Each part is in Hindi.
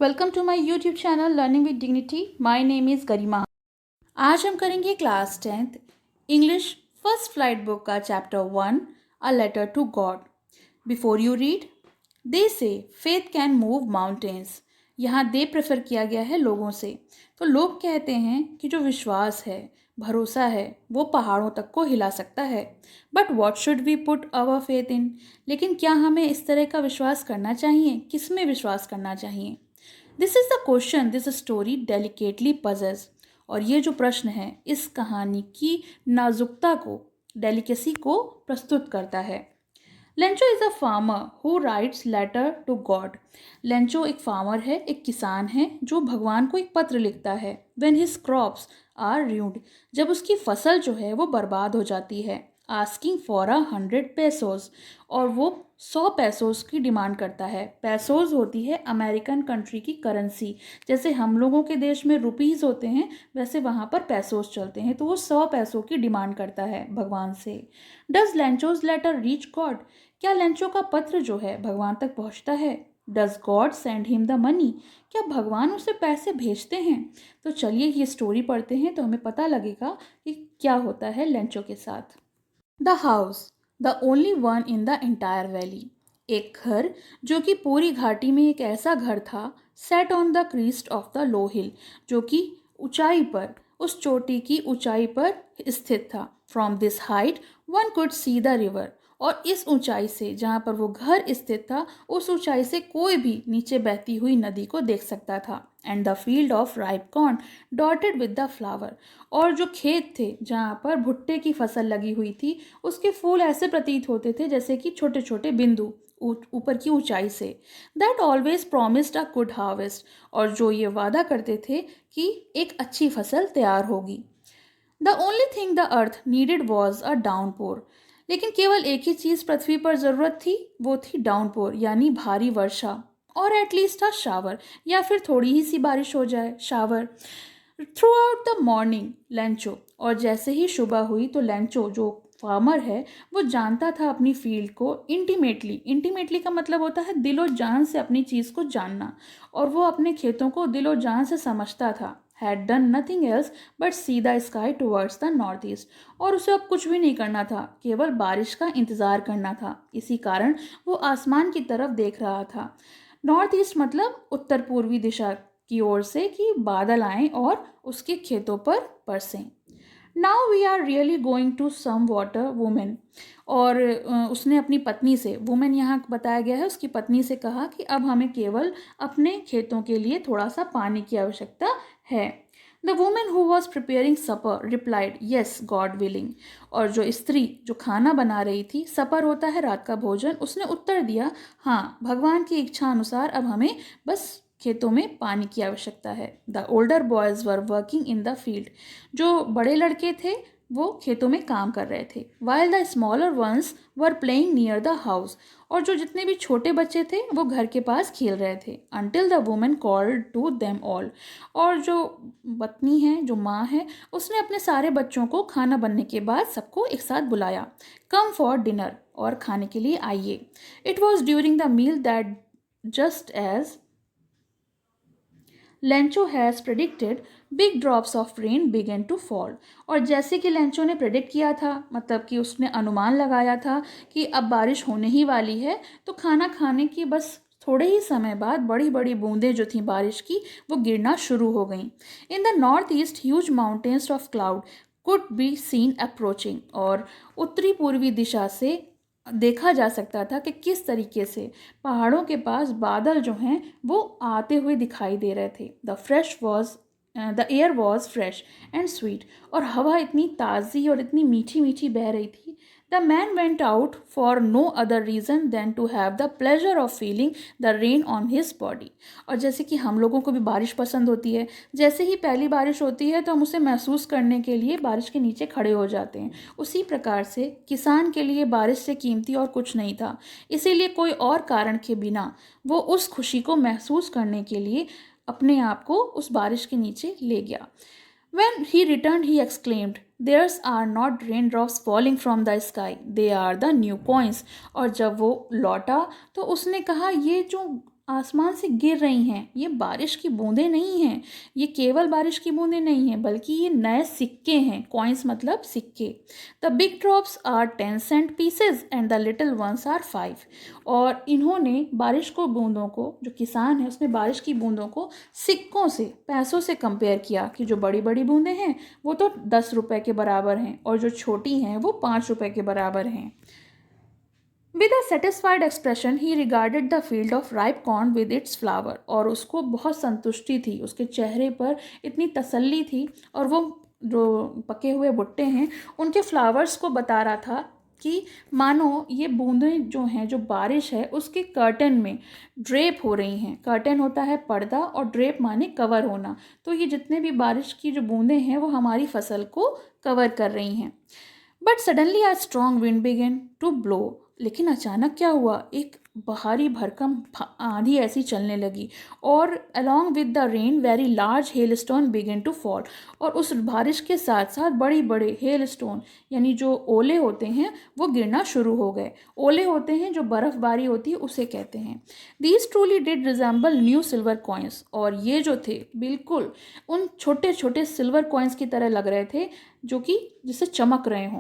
Welcome to my YouTube channel learning with dignity. My name is Garima. आज हम करेंगे class 10th English first flight book का chapter 1 a letter to God. Before you read, they say faith can move mountains. यहाँ दे प्रेफर किया गया है लोगों से। तो लोग कहते हैं कि जो विश्वास है, भरोसा है, वो पहाड़ों तक को हिला सकता है। But what should we put our faith in? लेकिन क्या हमें इस तरह का विश्वास करना चाहिए? किस में विश्वास करना चाहिए? This is the question this story delicately possess. और ये जो प्रश्न है इस कहानी की नाजुकता को, डेलिकेसी को प्रस्तुत करता है। Lencho is a farmer who writes letter to God. Lencho एक फार्मर है, एक किसान है जो भगवान को एक पत्र लिखता है। When his crops are ruined, जब उसकी फसल जो है वो बर्बाद हो जाती है। आस्किंग फॉर 100 पेसोज, और वो 100 पैसोज की डिमांड करता है। पैसोज होती है अमेरिकन कंट्री की करेंसी। जैसे हम लोगों के देश में रुपीज़ होते हैं, वैसे वहाँ पर पैसोज चलते हैं। तो वो 100 पैसों की डिमांड करता है भगवान से। Does Lencho's letter reach God? क्या लेंचो का पत्र जो है भगवान तक पहुँचता है? Does God send him the money? क्या भगवान उसे पैसे भेजते हैं? तो चलिए ये स्टोरी पढ़ते हैं तो हमें पता लगेगा कि क्या होता है लेंचो के साथ। The house, the only one in the entire valley. एक घर जो कि पूरी घाटी में एक ऐसा घर था। Set on the crest of the low hill, जो कि ऊंचाई पर, उस चोटी की ऊंचाई पर स्थित था। From this height one could see the river, और इस ऊंचाई से, जहाँ पर वो घर स्थित था, उस ऊंचाई से कोई भी नीचे बहती हुई नदी को देख सकता था। And the field of ripe corn dotted with the flower, और जो खेत थे जहाँ पर भुट्टे की फसल लगी हुई थी, उसके फूल ऐसे प्रतीत होते थे जैसे कि छोटे छोटे बिंदु ऊपर की ऊंचाई से। That always promised a good harvest, और जो ये वादा करते थे कि एक अच्छी फसल तैयार होगी। The only thing the earth needed was a downpour. लेकिन केवल एक ही चीज़ पृथ्वी पर ज़रूरत थी, वो थी डाउनपोर, यानी भारी वर्षा। और एटलीस्ट अ शावर, या फिर थोड़ी ही सी बारिश हो जाए, shower. Through out the morning Lencho, और जैसे ही सुबह हुई तो लेंचो जो फार्मर है वो जानता था अपनी फील्ड को इंटीमेटली। इंटीमेटली का मतलब होता है दिलो जान से अपनी चीज़ को जानना, और वो अपने खेतों को दिलो जान से समझता था। Had done nothing else but see the sky towards the north east, और उसे अब कुछ भी नहीं करना था, केवल बारिश का इंतज़ार करना था। इसी कारण वो आसमान की तरफ देख रहा था। नॉर्थ ईस्ट मतलब उत्तर पूर्वी दिशा की ओर से, कि बादल आएं और उसके खेतों पर बरसें। Now we are really going to some water woman, और उसने अपनी पत्नी से, वुमेन यहाँ बताया गया है, उसकी पत्नी से कहा कि अब हमें केवल अपने खेतों के लिए थोड़ा सा पानी की आवश्यकता है। The women who was preparing supper replied yes God willing, और जो स्त्री जो खाना बना रही थी, सपर होता है रात का भोजन, उसने उत्तर दिया हाँ, भगवान की इच्छा अनुसार अब हमें बस खेतों में पानी की आवश्यकता है। The older boys were working in the field, जो बड़े लड़के थे वो खेतों में काम कर रहे थे। While the smaller ones were playing near the house, और जो जितने भी छोटे बच्चे थे वो घर के पास खेल रहे थे। Until the women called to them all, और जो पत्नी है, जो माँ है, उसने अपने सारे बच्चों को खाना बनने के बाद सबको एक साथ बुलाया। कम फॉर डिनर, और खाने के लिए आइए। It was during the meal that just as Lencho has predicted big drops of rain began to fall, और जैसे कि लेंचो ने प्रेडिक्ट किया था, मतलब कि उसने अनुमान लगाया था कि अब बारिश होने ही वाली है, तो खाना खाने की बस थोड़े ही समय बाद बड़ी बड़ी बूंदें जो थी बारिश की, वो गिरना शुरू हो गईं। In the north east huge mountains of cloud could be seen approaching, और उत्तरी पूर्वी दिशा से देखा जा सकता था कि किस तरीके से पहाड़ों के पास बादल जो हैं वो आते हुए दिखाई दे रहे थे। The air was fresh and sweet, और हवा इतनी ताज़ी और इतनी मीठी मीठी बह रही थी। The man went out for no other reason than to have the pleasure of feeling the rain on his body. और जैसे कि हम लोगों को भी बारिश पसंद होती है, जैसे ही पहली बारिश होती है तो हम उसे महसूस करने के लिए बारिश के नीचे खड़े हो जाते हैं। उसी प्रकार से किसान के लिए बारिश से कीमती और कुछ नहीं था, इसीलिए कोई और कारण के बिना वो उस खुशी को महसूस करने के लिए अपने आप को उस बारिश के नीचे ले गया। When he returned, he exclaimed, "Theirs are not raindrops falling from the sky, they are the new coins." और जब वो लौटा तो उसने कहा, ये जो आसमान से गिर रही हैं। ये बारिश की बूंदें नहीं हैं, ये केवल बारिश की बूंदें नहीं हैं, बल्कि ये नए सिक्के हैं। कॉइन्स मतलब सिक्के। The big drops are 10 cent pieces and the little ones are 5। और इन्होंने बारिश को बूंदों को, जो किसान है उसने बारिश की बूंदों को सिक्कों से, पैसों से कंपेयर किया कि जो बड़ी बड़ी बूंदें हैं वो तो 10 रुपए के बराबर हैं और जो छोटी हैं वो 5 रुपए के बराबर हैं। With a satisfied expression, he regarded the field of ripe corn with its flower। और उसको बहुत संतुष्टि थी, उसके चेहरे पर इतनी तसल्ली थी। और वो जो पके हुए भुट्टे हैं उनके फ्लावर्स को बता रहा था कि मानो ये बूंदें जो हैं, जो बारिश है उसके कर्टन में ड्रेप हो रही हैं। कर्टन होता है पर्दा और ड्रेप माने कवर होना। तो ये जितने भी बारिश की जो बूंदें हैं वो हमारी फसल को कवर कर रही हैं। But suddenly a strong wind began to blow. लेकिन अचानक क्या हुआ, एक भारी भरकम आंधी ऐसी चलने लगी। और along with the rain very large hail stone began to fall. और उस बारिश के साथ साथ बड़ी बड़े हेल स्टोन यानी जो ओले होते हैं वो गिरना शुरू हो गए। ओले होते हैं जो बर्फबारी होती है उसे कहते हैं। These truly did resemble new silver coins. और ये जो थे बिल्कुल उन छोटे छोटे सिल्वर कॉइन्स की तरह लग रहे थे जो कि जिससे चमक रहे हों।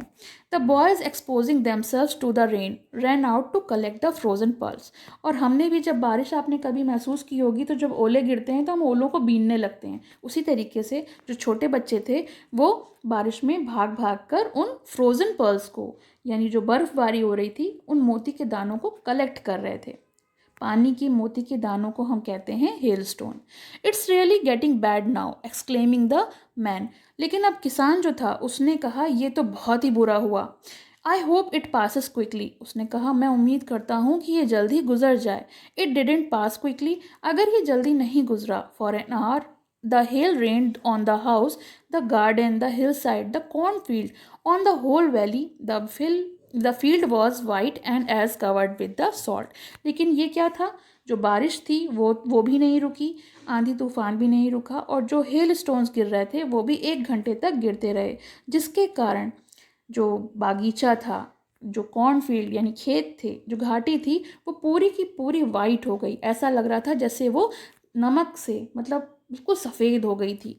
The boys exposing themselves to the rain ran out to collect the frozen pearls. और हमने भी जब बारिश आपने कभी महसूस की होगी तो जब ओले गिरते हैं तो हम ओलों को बीनने लगते हैं। उसी तरीके से जो छोटे बच्चे थे वो बारिश में भाग भाग कर उन फ्रोजन पर्ल्स को, यानी जो बर्फबारी हो रही थी, उन मोती के दानों को कलेक्ट कर रहे थे। पानी की मोती के दानों को हम कहते हैं hailstone. It's really getting bad now exclaiming the man. लेकिन अब किसान जो था उसने कहा ये तो बहुत ही बुरा हुआ। I hope it passes quickly. उसने कहा मैं उम्मीद करता हूँ कि ये जल्दी गुजर जाए। It didn't pass quickly. अगर ये जल्दी नहीं गुजरा, for an hour the hail rained on the house, the garden, the hill side, the cornfield, on the whole valley. The field was white and as covered with the salt. लेकिन ये क्या था, जो बारिश थी वो भी नहीं रुकी, आंधी तूफान भी नहीं रुका, और जो हेल स्टोन्स गिर रहे थे वो भी 1 घंटे तक गिरते रहे, जिसके कारण जो बागीचा था, जो कॉर्नफील्ड यानी खेत थे, जो घाटी थी, वो पूरी की पूरी वाइट हो गई। ऐसा लग रहा था जैसे वो नमक से, मतलब बिल्कुल सफ़ेद हो गई थी।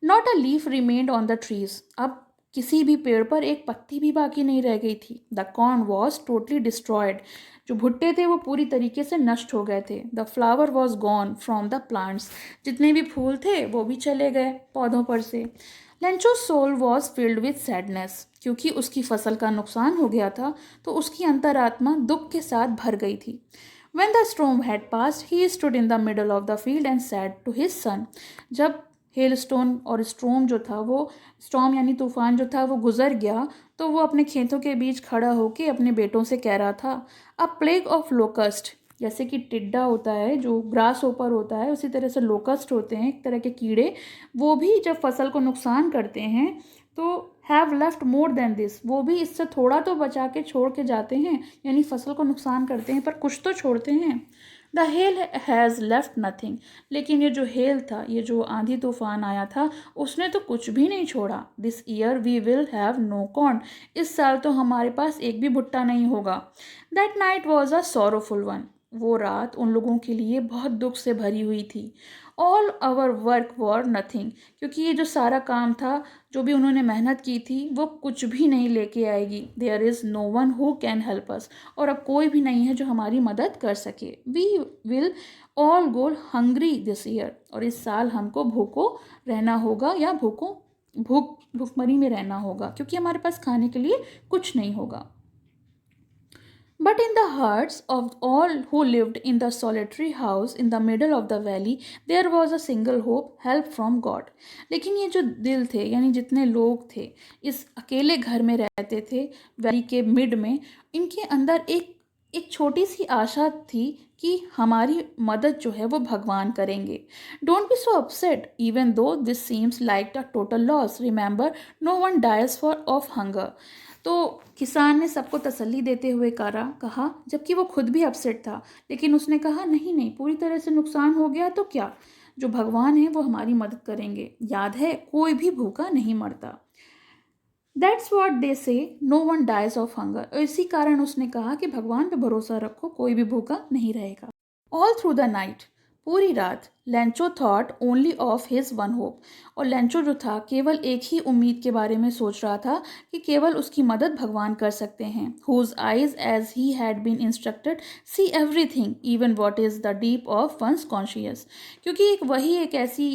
Not a leaf remained on the trees. अब किसी भी पेड़ पर एक पत्ती भी बाकी नहीं रह गई थी। The corn was totally destroyed. जो भुट्टे थे वो पूरी तरीके से नष्ट हो गए थे। The flower was gone from the plants. जितने भी फूल थे वो भी चले गए पौधों पर से। Lencho's soul was filled with sadness. क्योंकि उसकी फसल का नुकसान हो गया था तो उसकी अंतरात्मा दुख के साथ भर गई थी। When the storm had passed, he stood in the middle of the field and said to his son। जब हेलस्टोन और स्टॉर्म जो था, वो स्टॉर्म यानी तूफान जो था वो गुजर गया, तो वो अपने खेतों के बीच खड़ा होकर अपने बेटों से कह रहा था, अ प्लेग ऑफ लोकस्ट। जैसे कि टिड्डा होता है, जो ग्रास ओपर होता है, उसी तरह से लोकस्ट होते हैं एक तरह के कीड़े। वो भी जब फसल को नुकसान करते हैं तो have left more than this. वो भी इससे थोड़ा तो बचा के छोड़ के जाते हैं, यानी फसल को नुकसान करते हैं पर कुछ तो छोड़ते हैं। The hell has left nothing. लेकिन ये जो हेल था, ये जो आंधी तूफान आया था, उसने तो कुछ भी नहीं छोड़ा। This year we will have no corn. इस साल तो हमारे पास एक भी भुट्टा नहीं होगा। That night was a sorrowful one. वो रात उन लोगों के लिए बहुत दुख से भरी हुई थी। All our work was nothing. क्योंकि ये जो सारा काम था, जो भी उन्होंने मेहनत की थी, वो कुछ भी नहीं लेके आएगी। There is no one who can help us. और अब कोई भी नहीं है जो हमारी मदद कर सके। We will all go hungry this year. और इस साल हमको भूखो रहना होगा, या भूखमरी में रहना होगा, क्योंकि हमारे पास खाने के लिए कुछ नहीं होगा। But in the hearts of all who lived in the solitary house in the middle of the valley, there was a single hope, help from God। लेकिन ये जो दिल थे, यानी जितने लोग थे इस अकेले घर में रहते थे वैली के मिड में, इनके अंदर एक छोटी सी आशा थी कि हमारी मदद जो है वो भगवान करेंगे। Don't be so upset even though this seems like a total loss. Remember no one dies for of hunger. तो किसान ने सबको तसल्ली देते हुए कहा, जबकि वो खुद भी अपसेट था। लेकिन उसने कहा नहीं नहीं, पूरी तरह से नुकसान हो गया तो क्या, जो भगवान है वो हमारी मदद करेंगे। याद है, कोई भी भूखा नहीं मरता। That's what they say, no one dies of hunger. इसी कारण उसने कहा कि भगवान पे भरोसा रखो, कोई भी भूखा नहीं रहेगा। ऑल थ्रू द नाइट, पूरी रात Lencho thought only of his one hope, और लेंचो जो था केवल एक ही उम्मीद के बारे में सोच रहा था कि केवल उसकी मदद भगवान कर सकते हैं. Whose eyes as he had been instructed see everything even what is the deep of one's conscious, क्योंकि वही एक ऐसी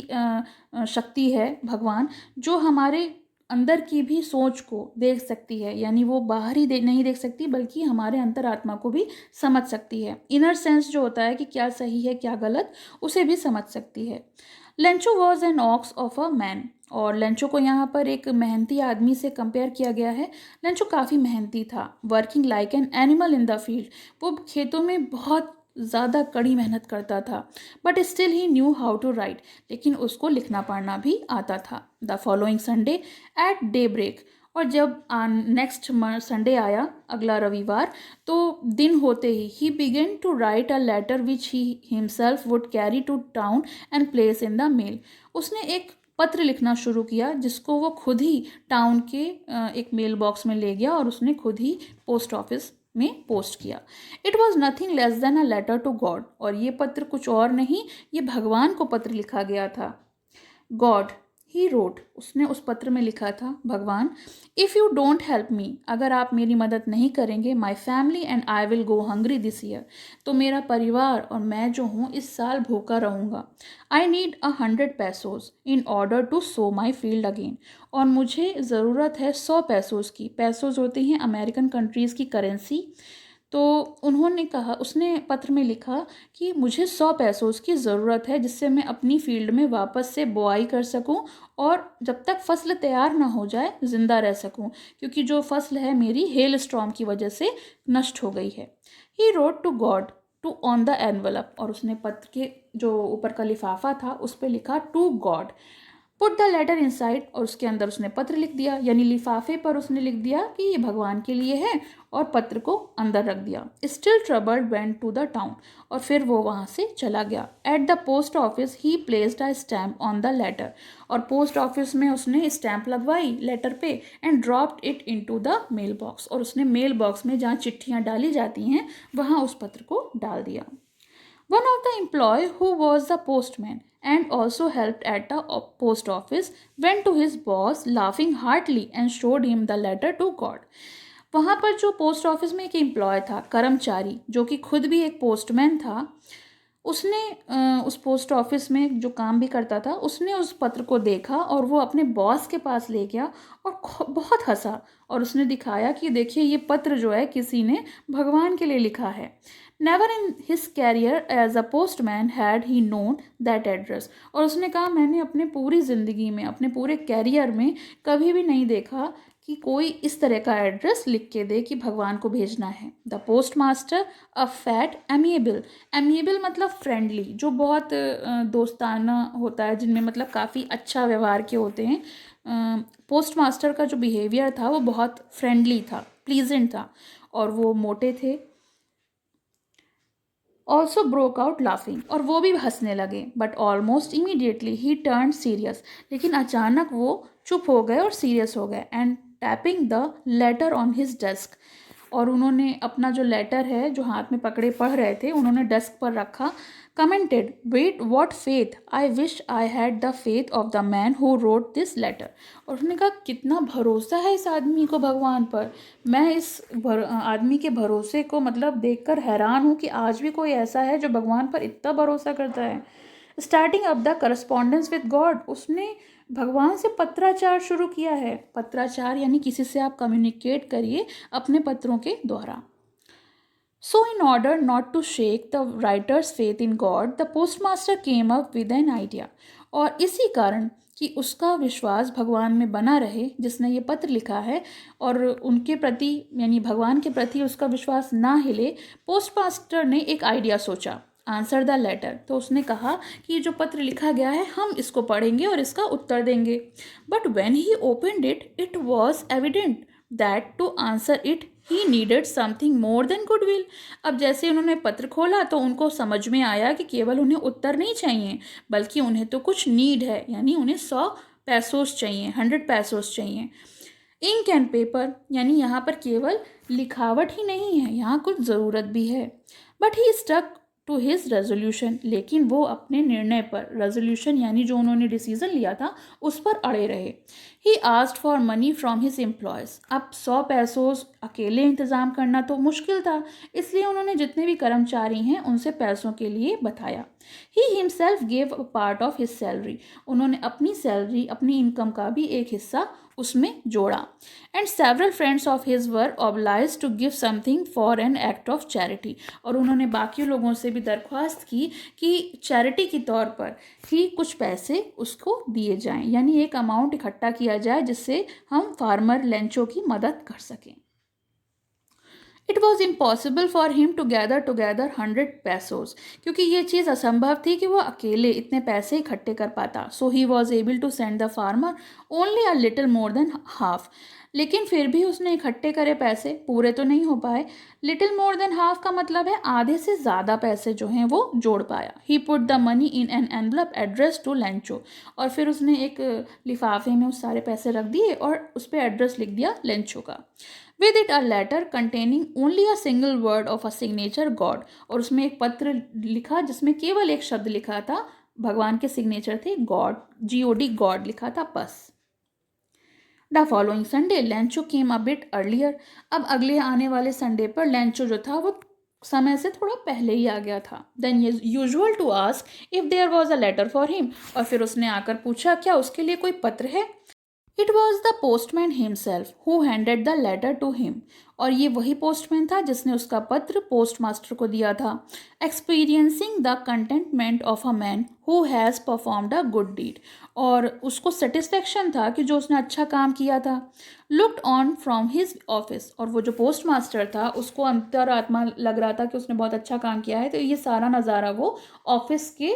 शक्ति है भगवान जो हमारे अंदर की भी सोच को देख सकती है, यानी वो बाहर ही नहीं देख सकती बल्कि हमारे अंतरात्मा को भी समझ सकती है. इनर सेंस जो होता है कि क्या सही है क्या गलत, उसे भी समझ सकती है. Lencho was an ox of a man, और लेंचो को यहाँ पर एक मेहनती आदमी से कंपेयर किया गया है. लेंचो काफ़ी मेहनती था. Working like an animal in the field, वो खेतों में बहुत ज़्यादा कड़ी मेहनत करता था. But still he knew how to write, लेकिन उसको लिखना पढ़ना भी आता था. The following Sunday at day break, और जब नेक्स्ट संडे आया, अगला रविवार, तो दिन होते ही began to write a letter which he himself would carry to town and place in the mail. उसने एक पत्र लिखना शुरू किया जिसको वो खुद ही टाउन के एक मेल बॉक्स में ले गया और उसने खुद ही पोस्ट ऑफिस में पोस्ट किया. It was nothing less than a letter to God, और ये पत्र कुछ और नहीं, ये भगवान को पत्र लिखा गया था. गॉड, ही रोट, उसने उस पत्र में लिखा था, भगवान, if you don't help me, अगर आप मेरी मदद नहीं करेंगे, my family and I will go hungry this year, तो मेरा परिवार और मैं जो हूँ इस साल भूखा रहूँगा. I need 100 pesos in order to sow my field again, और मुझे ज़रूरत है 100 पैसोज की. पैसोज होती हैं अमेरिकन कंट्रीज़ की करेंसी. तो उन्होंने कहा, उसने पत्र में लिखा कि मुझे 100 पैसों की ज़रूरत है जिससे मैं अपनी फील्ड में वापस से बुआई कर सकूं और जब तक फसल तैयार ना हो जाए ज़िंदा रह सकूं, क्योंकि जो फसल है मेरी हेल स्टॉर्म की वजह से नष्ट हो गई है. He wrote to God to on the envelope, और उसने पत्र के जो ऊपर का लिफाफा था उस पर लिखा to God, put the letter inside, और उसके अंदर उसने पत्र लिख दिया, यानी लिफाफे पर उसने लिख दिया कि ये भगवान के लिए है, और पत्र को अंदर रख दिया. Still troubled went to the town, और फिर वो वहाँ से चला गया. At the post office he placed a stamp on the letter, और पोस्ट ऑफिस में उसने स्टैम्प लगवाई लेटर पे and dropped it into the mail box, और उसने मेल बॉक्स में जहाँ चिट्ठियाँ डाली जाती हैं वहाँ उस पत्र को डाल दिया. One of the employee who was the postman and also helped at the post office went to his boss laughing heartily and showed him the letter to God. वहाँ पर जो पोस्ट ऑफिस में एक एम्प्लॉय था, कर्मचारी, जो कि खुद भी एक पोस्टमैन था, उसने उस पोस्ट ऑफिस में जो काम भी करता था, उसने उस पत्र को देखा और वो अपने बॉस के पास ले गया और बहुत हंसा, और उसने दिखाया कि देखिए ये पत्र जो है किसी ने भगवान के लिए लिखा है. Never in his career as a postman had he known that address, और उसने कहा मैंने अपने पूरी ज़िंदगी में, अपने पूरे कैरियर में कभी भी नहीं देखा कि कोई इस तरह का एड्रेस लिख के दे कि भगवान को भेजना है. The post master a fat amiable, amiable मतलब फ्रेंडली, जो बहुत दोस्ताना होता है, जिनमें मतलब काफ़ी अच्छा व्यवहार के होते हैं. पोस्ट मास्टर का जो बिहेवियर था वो बहुत फ्रेंडली था, प्लीजेंट था, और वो मोटे थे. ऑल्सो ब्रोक आउट लाफिंग, और वो भी हंसने लगे. But almost immediately he turn serious, लेकिन अचानक वो चुप हो गए और सीरियस हो गए. And tapping the later on his desk, और उन्होंने अपना जो लेटर है जो हाथ में पकड़े पढ़ रहे थे उन्होंने डेस्क पर रखा. Commented, wait what faith, I wish I had the faith of the man who wrote this letter, और उसने कहा कितना भरोसा है इस आदमी को भगवान पर. मैं इस आदमी के भरोसे को मतलब देखकर हैरान हूँ कि आज भी कोई ऐसा है जो भगवान पर इतना भरोसा करता है. Starting up the correspondence with God, उसने भगवान से पत्राचार शुरू किया है. पत्राचार यानी किसी से आप कम्युनिकेट करिए अपने पत्रों के द्वारा. So in order not to shake the writer's faith in God, the postmaster came up with an idea, और इसी कारण कि उसका विश्वास भगवान में बना रहे, जिसने ये पत्र लिखा है, और उनके प्रति यानी भगवान के प्रति उसका विश्वास ना हिले, पोस्टमास्टर ने एक आइडिया सोचा. आंसर द लेटर, तो उसने कहा कि जो पत्र लिखा गया है हम इसको पढ़ेंगे और इसका उत्तर देंगे. But when he opened it, it was evident that to answer it he needed something more than goodwill. अब जैसे उन्होंने पत्र खोला तो उनको समझ में आया कि केवल उन्हें उत्तर नहीं चाहिए, बल्कि उन्हें तो कुछ नीड है, यानी उन्हें 100 पैसोस चाहिए, 100 पैसोस चाहिए. इंक एंड पेपर, यानी यहाँ पर केवल लिखावट ही नहीं है, यहाँ कुछ ज़रूरत भी है. But he stuck to his resolution, लेकिन वो अपने निर्णय पर, रेजोल्यूशन यानी जो उन्होंने डिसीजन लिया था उस पर अड़े रहे। He asked for money from his employees. अब 100 पैसों अकेले इंतज़ाम करना तो मुश्किल था, इसलिए उन्होंने जितने भी कर्मचारी हैं उनसे पैसों के लिए बताया। He himself gave a part of his salary. उन्होंने अपनी सैलरी, अपनी इनकम का भी एक हिस्सा उसमें जोड़ा। And several friends of his were obliged to give something for an act of charity. और उन्होंने बाकी लोगों से भी दरख्वास्त की कि चैरिटी के तौर पर ही कुछ पैसे उसको दिए जाएं, यानी एक अमाउंट इकट्ठा किया जाए जिससे हम फार्मर लेंचो की मदद कर सकें। It was impossible for him to gather together 100 pesos, क्योंकि ये चीज़ असंभव थी कि वो अकेले इतने पैसे इकट्ठे कर पाता। So he was able to send the farmer only a little more than half. लेकिन फिर भी उसने इकट्ठे करे पैसे पूरे तो नहीं हो पाए। लिटिल मोर देन हाफ का मतलब है आधे से ज़्यादा पैसे जो हैं वो जोड़ पाया। He put the money in an envelope address to Lencho. और फिर उसने एक लिफाफे में उस सारे पैसे रख दिए और उस पर एड्रेस लिख दिया लेंचो का। With it a letter containing only a single word of a signature God. और उसमें एक पत्र लिखा जिसमें केवल एक शब्द लिखा था, भगवान के सिग्नेचर थे, गॉड, GOD, गॉड लिखा था बस। The following Sunday Lencho came a bit earlier. अब अगले आने वाले संडे पर लेंचो जो था वो समय से थोड़ा पहले ही आ गया था। Than usual to ask if there was a letter for him. और फिर उसने आकर पूछा क्या उसके लिए कोई पत्र है। It was the postman himself who handed the letter to him. और ये वही पोस्टमैन था जिसने उसका पत्र पोस्ट मास्टर को दिया था। Experiencing the contentment of a man who has performed a good deed. और उसको सेटिस्फेक्शन था कि जो उसने अच्छा काम किया था। Looked on from his office. और वो जो पोस्ट मास्टर था उसको अंतरात्मा लग रहा था कि उसने बहुत अच्छा काम किया है, तो ये सारा नज़ारा वो ऑफिस के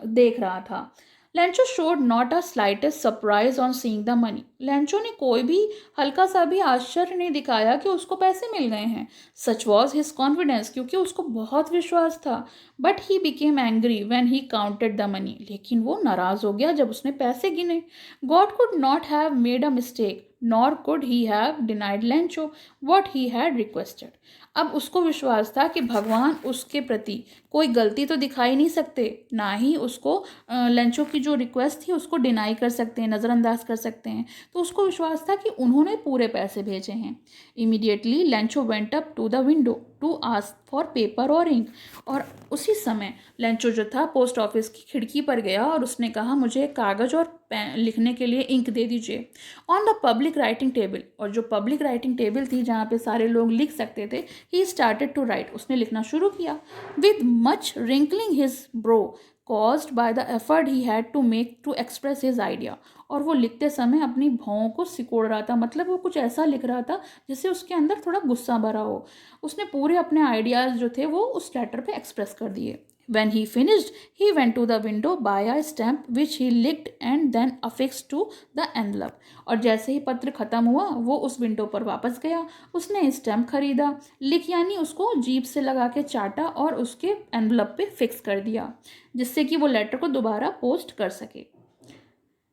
देख रहा था। Lencho showed not a slightest surprise on seeing the money. Lencho ने कोई भी हल्का सा भी आश्चर्य नहीं दिखाया कि उसको पैसे मिल गए हैं। सच वॉज हिज कॉन्फिडेंस, क्योंकि उसको बहुत विश्वास था। But he became angry when he counted the money. लेकिन वो नाराज हो गया जब उसने पैसे गिने। God could not have made a mistake nor could he have denied Lencho what he had requested. अब उसको विश्वास था कि भगवान उसके प्रति कोई गलती तो दिखाई नहीं सकते, ना ही उसको लेंचो की जो रिक्वेस्ट थी उसको डिनाई कर सकते हैं, नज़रअंदाज कर सकते हैं। तो उसको विश्वास था कि उन्होंने पूरे पैसे भेजे हैं। Immediately Lencho went up to the window to ask for paper और इंक। और उसी समय लेंचो जो था पोस्ट ऑफिस की खिड़की पर गया और उसने कहा मुझे कागज़ और लिखने के लिए इंक दे दीजिए। On the public writing table. और जो पब्लिक राइटिंग टेबल थी जहाँ पे सारे लोग लिख सकते थे, ही स्टार्टेड टू राइट। उसने लिखना शुरू किया। With much wrinkling his bro caused by the effort he had to make to express his idea। और वो लिखते समय अपनी भौं को सिकोड़ रहा था, मतलब वो कुछ ऐसा लिख रहा था जिससे उसके अंदर थोड़ा गुस्सा भरा हो। उसने पूरे अपने आइडियाज़ जो थे वो उस लेटर पे एक्सप्रेस कर दिए। When he finished, he went to the window by a stamp which he licked and then affixed to the envelope। और जैसे ही पत्र खत्म हुआ वो उस विंडो पर वापस गया। उसने स्टैम्प खरीदा, लिख यानी उसको जीभ से लगा के चाटा और उसके एनवलप पे फिक्स कर दिया जिससे कि वो लेटर को दोबारा पोस्ट कर सके।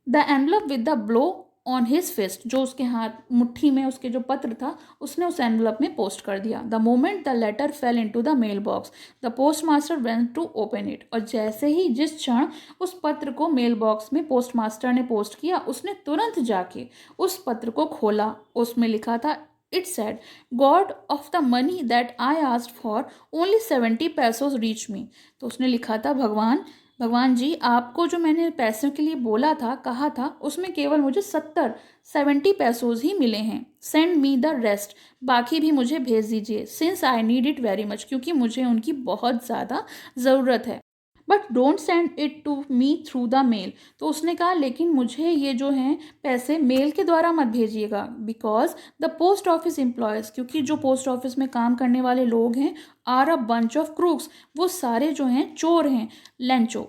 The envelope with the blow on his fist. जो उसके हाथ मुट्ठी में उसके जो पत्र था उसने उस एनवलप में पोस्ट कर दिया। The moment the letter fell into the mail box the postmaster went to open it. और जैसे ही जिस क्षण उस पत्र को मेल बॉक्स में पोस्ट मास्टर ने पोस्ट किया उसने तुरंत जाके उस पत्र को खोला। उसमें लिखा था it said God of the money that I asked for only 70 पैसोज reach me. तो उसने लिखा था भगवान जी आपको जो मैंने पैसों के लिए बोला था, कहा था, उसमें केवल मुझे 70 पैसोज ही मिले हैं। Send me the rest. बाकी भी मुझे भेज दीजिए। Since I need it very much. क्योंकि मुझे उनकी बहुत ज़्यादा ज़रूरत है। But don't send it to me through the mail. तो उसने कहा लेकिन मुझे ये जो हैं पैसे मेल के द्वारा मत भेजिएगा। Because the post office employees, क्योंकि जो पोस्ट ऑफिस में काम करने वाले लोग हैं, are a bunch of crooks, वो सारे जो हैं चोर हैं। लेंचो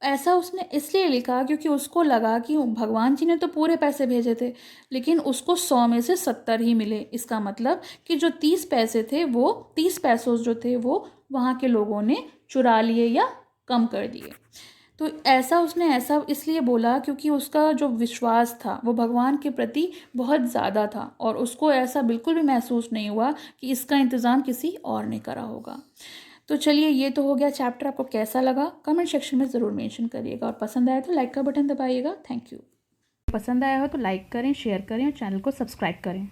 ऐसा उसने इसलिए लिखा क्योंकि उसको लगा कि भगवान जी ने तो पूरे पैसे भेजे थे लेकिन उसको 100 में से 70 ही मिले। इसका मतलब कि जो 30 पैसे थे वो 30 पैसों जो थे वो वहाँ के लोगों ने चुरा लिए या कम कर दिए। तो ऐसा इसलिए बोला क्योंकि उसका जो विश्वास था वो भगवान के प्रति बहुत ज़्यादा था और उसको ऐसा बिल्कुल भी महसूस नहीं हुआ कि इसका इंतज़ाम किसी और ने करा होगा। तो चलिए, ये तो हो गया चैप्टर। आपको कैसा लगा कमेंट सेक्शन में ज़रूर मेंशन करिएगा, और पसंद आया तो लाइक का बटन दबाइएगा। Thank you. पसंद आया हो तो लाइक करें, शेयर करें और चैनल को सब्सक्राइब करें।